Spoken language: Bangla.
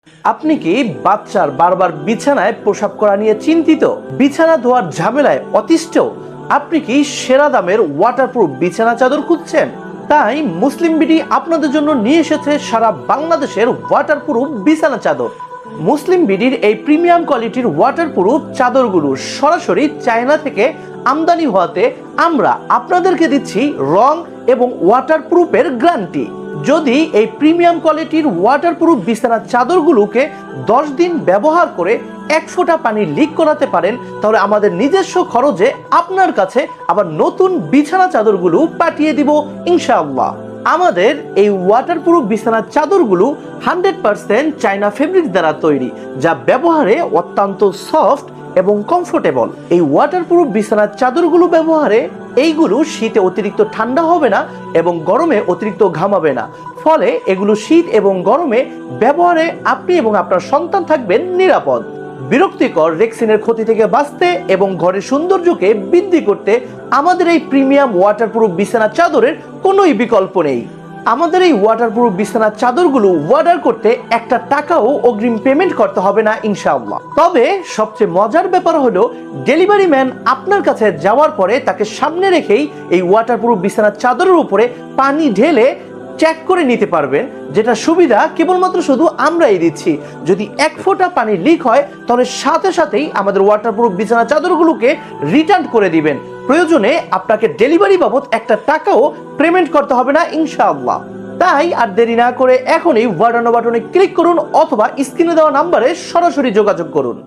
আপনি কি বাচ্চার বারবার বিছানায় প্রসাব করা নিয়ে চিন্তিত, বিছানা ধোয়ার ঝামেলায় অতিষ্ঠ? আপনি কি সেরা দামের ওয়াটারপ্রুফ বিছানা চাদর খুঁজছেন? তাই মুসলিম বিডি আপনাদের জন্য নিয়ে এসেছে সারা বাংলাদেশের ওয়াটারপ্রুফ বিছানা চাদর। মুসলিম বিডির এই প্রিমিয়াম কোয়ালিটির ওয়াটারপ্রুফ চাদরগুলো সরাসরি চায়না থেকে আমদানি হওয়াতে আমরা আপনাদেরকে দিচ্ছি রং এবং ওয়াটারপ্রুফের গ্যারান্টি। যদি এই প্রিমিয়াম কোয়ালিটির ওয়াটারপ্রুফ বিছানার চাদরগুলোকে 10 দিন ব্যবহার করে 1 ফোঁটা পানি লিক করাতে পারেন, তাহলে আমাদের নিজস্ব খরচে আপনার কাছে আবার নতুন বিছানা চাদরগুলো পাঠিয়ে দিব ইনশাআল্লাহ। আমাদের এই ওয়াটারপ্রুফ বিছানার চাদরগুলো 100% চায়না ফেব্রিক দ্বারা তৈরি, যা ব্যবহারে অত্যন্ত সফট এবং কমফোর্টেবল। এই ওয়াটারপ্রুফ বিছানার চাদরগুলো ব্যবহারে এইগুলো শীতে অতিরিক্ত ঠান্ডা হবে না এবং গরমে অতিরিক্ত ঘামাবে না, ফলে এগুলো শীত এবং গরমে ব্যবহারে আপনি এবং আপনার সন্তান থাকবেন নিরাপদ। বিরক্তিকর রেক্সিনের ক্ষতি থেকে বাঁচতে এবং ঘরের সৌন্দর্যকে বৃদ্ধি করতে আমাদের এই প্রিমিয়াম ওয়াটারপ্রুফ বিছানা চাদরের কোনোই বিকল্প নেই। আমাদের এই ওয়াটারপ্রুফ বিছানার চাদরগুলো অর্ডার করতে একটা টাকাও অগ্রিম পেমেন্ট করতে হবে না ইনশাআল্লাহ। তবে সবচেয়ে মজার ব্যাপার হলো, ডেলিভারি ম্যান আপনার কাছে যাওয়ার পরে তাকে সামনে রেখেই এই ওয়াটারপ্রুফ বিছানার চাদরের উপরে পানি ঢেলে চেক করে নিতে পারবেন, যেটা সুবিধা কেবলমাত্র শুধু আমরাই দিচ্ছি। যদি 1 ফোঁটা পানি লিক হয় তাহলে সাথে সাথেই আমাদের ওয়াটারপ্রুফ বিছানা চাদরগুলোকে রিটার্ন করে দিবেন। প্রয়োজনে আপনাকে ডেলিভারি বাবদ একটা টাকাও পেমেন্ট করতে হবে না ইনশাআল্লাহ। তাই আর দেরি না করে এখনই ওয়ার্ডানো বাটনে ক্লিক করুন অথবা স্ক্রিনে দেওয়া নাম্বারে সরাসরি যোগাযোগ করুন।